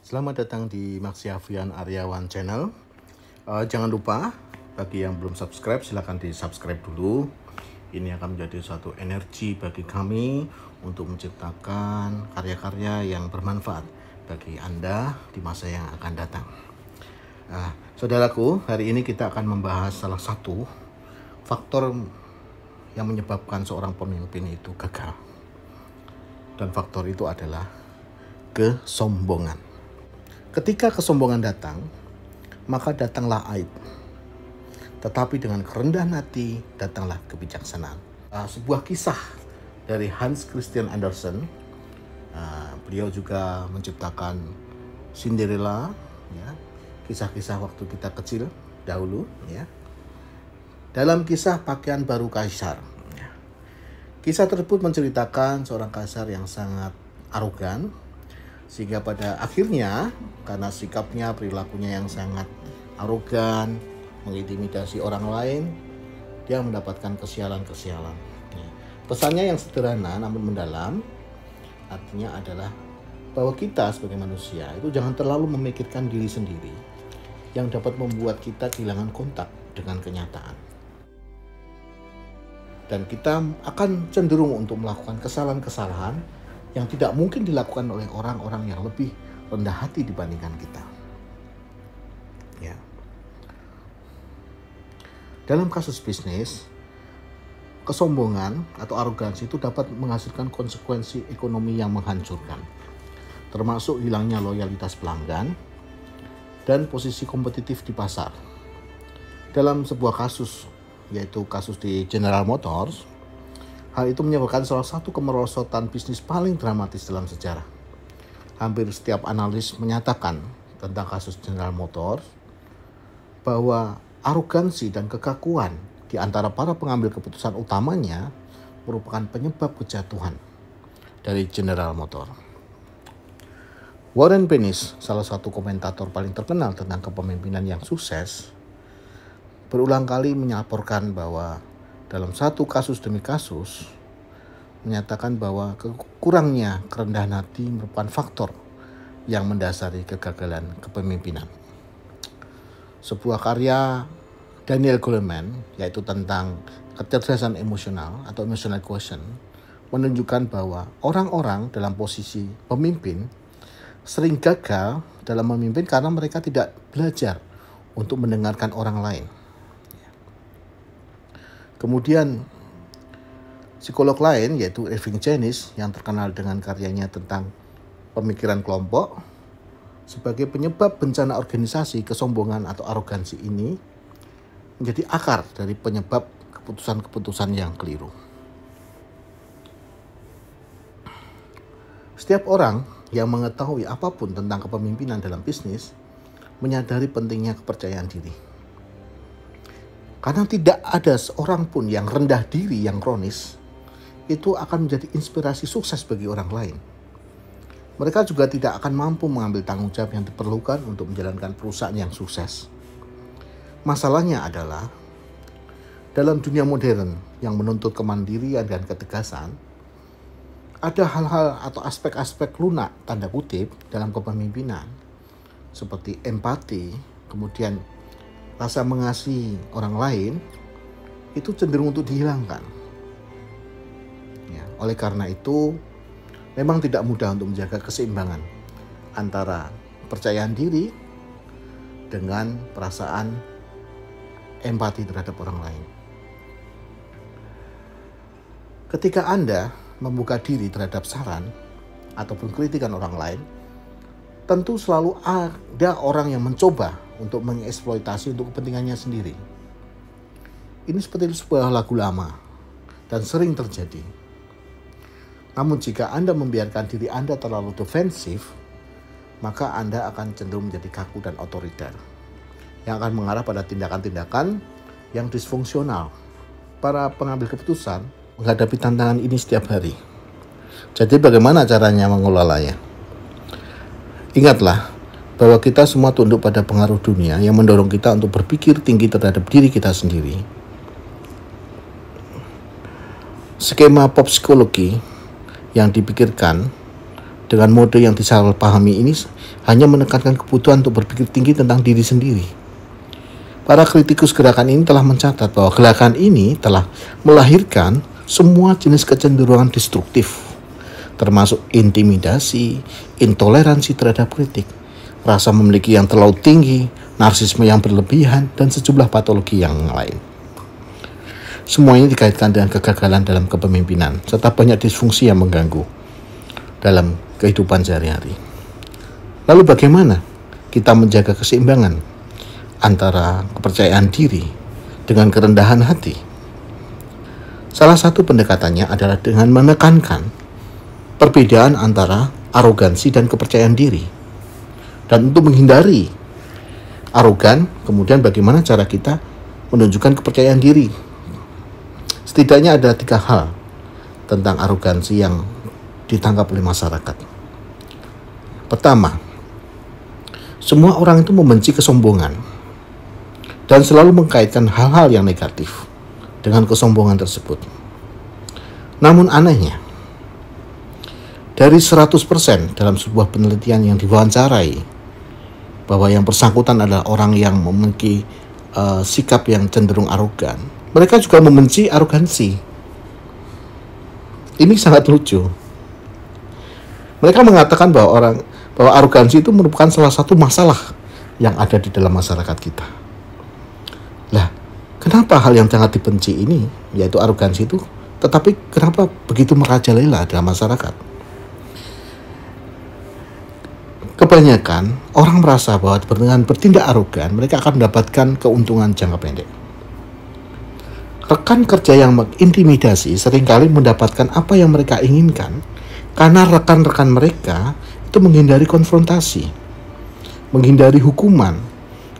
Selamat datang di Maxiavian Aryawan Channel. Jangan lupa, bagi yang belum subscribe, silahkan di subscribe dulu. Ini akan menjadi suatu energi bagi kami untuk menciptakan karya-karya yang bermanfaat bagi Anda di masa yang akan datang. Saudaraku, hari ini kita akan membahas salah satu faktor yang menyebabkan seorang pemimpin itu gagal. Dan faktor itu adalah kesombongan. Ketika kesombongan datang, maka datanglah aib. Tetapi dengan kerendahan hati, datanglah kebijaksanaan. Sebuah kisah dari Hans Christian Andersen. Beliau juga menciptakan Cinderella, ya, kisah-kisah waktu kita kecil dahulu, ya. Dalam kisah pakaian baru kaisar, ya. Kisah tersebut menceritakan seorang kaisar yang sangat arogan, sehingga pada akhirnya karena sikapnya, perilakunya yang sangat arogan, mengintimidasi orang lain, dia mendapatkan kesialan-kesialan. Pesannya yang sederhana namun mendalam, artinya adalah bahwa kita sebagai manusia itu jangan terlalu memikirkan diri sendiri yang dapat membuat kita kehilangan kontak dengan kenyataan. Dan kita akan cenderung untuk melakukan kesalahan-kesalahan yang tidak mungkin dilakukan oleh orang-orang yang lebih rendah hati dibandingkan kita. Ya. Dalam kasus bisnis, kesombongan atau arogansi itu dapat menghasilkan konsekuensi ekonomi yang menghancurkan, termasuk hilangnya loyalitas pelanggan dan posisi kompetitif di pasar. Dalam sebuah kasus, yaitu kasus di General Motors, hal itu menyebabkan salah satu kemerosotan bisnis paling dramatis dalam sejarah. Hampir setiap analis menyatakan tentang kasus General Motors bahwa arogansi dan kekakuan di antara para pengambil keputusan utamanya merupakan penyebab kejatuhan dari General Motors. Warren Bennis, salah satu komentator paling terkenal tentang kepemimpinan yang sukses, berulang kali melaporkan bahwa dalam satu kasus demi kasus menyatakan bahwa kurangnya kerendahan hati merupakan faktor yang mendasari kegagalan kepemimpinan. Sebuah karya Daniel Goleman, yaitu tentang kecerdasan emosional atau emotional quotient, menunjukkan bahwa orang-orang dalam posisi pemimpin sering gagal dalam memimpin karena mereka tidak belajar untuk mendengarkan orang lain. Kemudian psikolog lain, yaitu Irving Janis, yang terkenal dengan karyanya tentang pemikiran kelompok, sebagai penyebab bencana organisasi, kesombongan atau arogansi ini menjadi akar dari penyebab keputusan-keputusan yang keliru. Setiap orang yang mengetahui apapun tentang kepemimpinan dalam bisnis menyadari pentingnya kepercayaan diri. Karena tidak ada seorang pun yang rendah diri yang kronis, itu akan menjadi inspirasi sukses bagi orang lain. Mereka juga tidak akan mampu mengambil tanggung jawab yang diperlukan untuk menjalankan perusahaan yang sukses. Masalahnya adalah, dalam dunia modern yang menuntut kemandirian dan ketegasan, ada hal-hal atau aspek-aspek lunak, tanda kutip, dalam kepemimpinan, seperti empati, kemudian rasa mengasihi orang lain, itu cenderung untuk dihilangkan. Ya, oleh karena itu, memang tidak mudah untuk menjaga keseimbangan antara kepercayaan diri dengan perasaan empati terhadap orang lain. Ketika Anda membuka diri terhadap saran ataupun kritikan orang lain, tentu selalu ada orang yang mencoba untuk mengeksploitasi untuk kepentingannya sendiri. Ini seperti sebuah lagu lama dan sering terjadi. Namun jika Anda membiarkan diri Anda terlalu defensif, maka Anda akan cenderung menjadi kaku dan otoriter, yang akan mengarah pada tindakan-tindakan yang disfungsional. Para pengambil keputusan menghadapi tantangan ini setiap hari. Jadi bagaimana caranya mengelolanya? Ingatlah bahwa kita semua tunduk pada pengaruh dunia yang mendorong kita untuk berpikir tinggi terhadap diri kita sendiri. Skema pop psikologi yang dipikirkan dengan mode yang disalahpahami ini hanya menekankan kebutuhan untuk berpikir tinggi tentang diri sendiri. Para kritikus gerakan ini telah mencatat bahwa gerakan ini telah melahirkan semua jenis kecenderungan destruktif, termasuk intimidasi, intoleransi terhadap kritik, rasa memiliki yang terlalu tinggi, narsisme yang berlebihan, dan sejumlah patologi yang lain. Semuanya dikaitkan dengan kegagalan dalam kepemimpinan, serta banyak disfungsi yang mengganggu dalam kehidupan sehari-hari. Lalu bagaimana kita menjaga keseimbangan antara kepercayaan diri dengan kerendahan hati? Salah satu pendekatannya adalah dengan menekankan perbedaan antara arogansi dan kepercayaan diri. Dan untuk menghindari arogan, kemudian bagaimana cara kita menunjukkan kepercayaan diri? Setidaknya ada 3 hal tentang arogansi yang ditangkap oleh masyarakat. Pertama, semua orang itu membenci kesombongan dan selalu mengkaitkan hal-hal yang negatif dengan kesombongan tersebut. Namun anehnya, dari 100% dalam sebuah penelitian yang diwawancarai bahwa yang bersangkutan adalah orang yang memiliki sikap yang cenderung arogan, mereka juga membenci arogansi. Ini sangat lucu. Mereka mengatakan bahwa arogansi itu merupakan salah satu masalah yang ada di dalam masyarakat kita. Lah, kenapa hal yang sangat dibenci ini, yaitu arogansi itu, tetapi kenapa begitu merajalela dalam masyarakat? Kebanyakan orang merasa bahwa dengan bertindak arogan, mereka akan mendapatkan keuntungan jangka pendek. Rekan kerja yang mengintimidasi seringkali mendapatkan apa yang mereka inginkan karena rekan-rekan mereka itu menghindari konfrontasi, menghindari hukuman,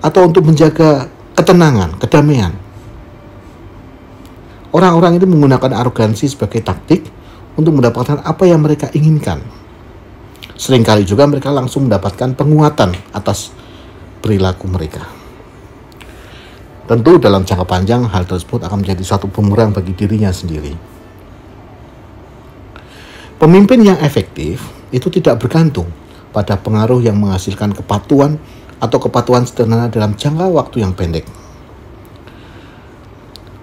atau untuk menjaga ketenangan, kedamaian. Orang-orang itu menggunakan arogansi sebagai taktik untuk mendapatkan apa yang mereka inginkan. Seringkali juga mereka langsung mendapatkan penguatan atas perilaku mereka. Tentu dalam jangka panjang hal tersebut akan menjadi satu bumerang bagi dirinya sendiri. Pemimpin yang efektif itu tidak bergantung pada pengaruh yang menghasilkan kepatuhan atau kepatuhan sederhana dalam jangka waktu yang pendek.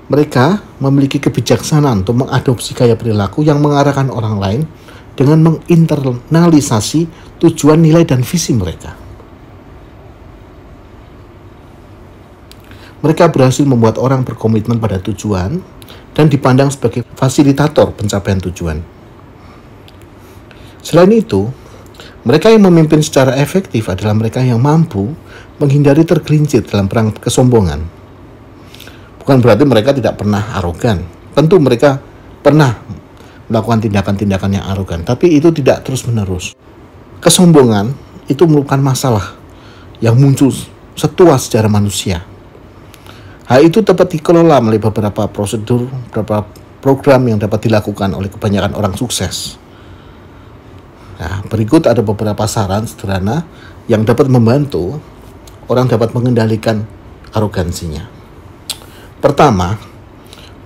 Mereka memiliki kebijaksanaan untuk mengadopsi gaya perilaku yang mengarahkan orang lain dengan menginternalisasi tujuan, nilai, dan visi mereka. Mereka berhasil membuat orang berkomitmen pada tujuan dan dipandang sebagai fasilitator pencapaian tujuan. Selain itu, mereka yang memimpin secara efektif adalah mereka yang mampu menghindari tergelincir dalam perang kesombongan. Bukan berarti mereka tidak pernah arogan. Tentu mereka pernah melakukan tindakan-tindakan yang arogan, tapi itu tidak terus-menerus. Kesombongan itu merupakan masalah yang muncul setua sejarah manusia. Hal itu dapat dikelola melalui beberapa prosedur, beberapa program yang dapat dilakukan oleh kebanyakan orang sukses. Nah, berikut ada beberapa saran sederhana yang dapat membantu orang dapat mengendalikan arogansinya. Pertama,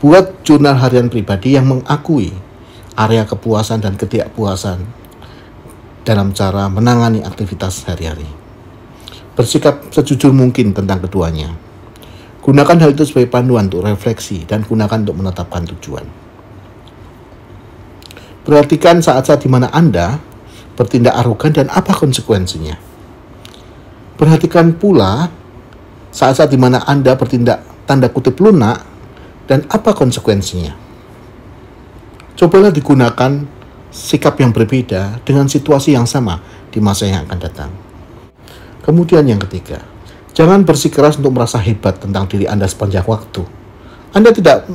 buat jurnal harian pribadi yang mengakui area kepuasan dan ketidakpuasan dalam cara menangani aktivitas sehari-hari. Bersikap sejujur mungkin tentang keduanya. Gunakan hal itu sebagai panduan untuk refleksi dan gunakan untuk menetapkan tujuan. Perhatikan saat-saat di mana Anda bertindak arogan dan apa konsekuensinya. Perhatikan pula saat-saat di mana Anda bertindak tanda kutip lunak dan apa konsekuensinya. Cobalah digunakan sikap yang berbeda dengan situasi yang sama di masa yang akan datang. Kemudian yang ketiga, jangan bersikeras untuk merasa hebat tentang diri Anda sepanjang waktu. Anda tidak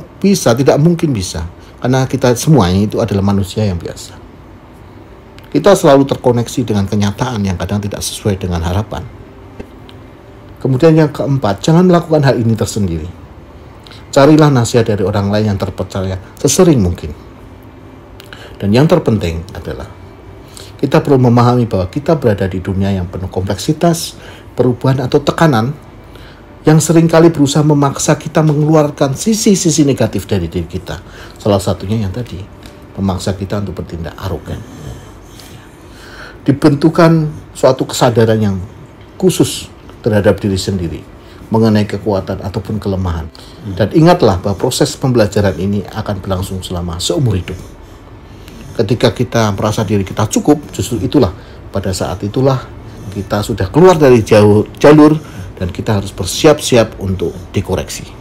mungkin bisa, karena kita semuanya itu adalah manusia yang biasa. Kita selalu terkoneksi dengan kenyataan yang kadang tidak sesuai dengan harapan. Kemudian yang keempat, jangan melakukan hal ini tersendiri. Carilah nasihat dari orang lain yang terpercaya sesering mungkin. Dan yang terpenting adalah kita perlu memahami bahwa kita berada di dunia yang penuh kompleksitas, perubahan atau tekanan yang seringkali berusaha memaksa kita mengeluarkan sisi-sisi negatif dari diri kita. Salah satunya yang tadi, memaksa kita untuk bertindak arogan. dibentukan suatu kesadaran yang khusus terhadap diri sendiri mengenai kekuatan ataupun kelemahan. Dan ingatlah bahwa proses pembelajaran ini akan berlangsung selama seumur hidup. Ketika kita merasa diri kita cukup, justru itulah, pada saat itulah kita sudah keluar dari jalur dan kita harus bersiap-siap untuk dikoreksi.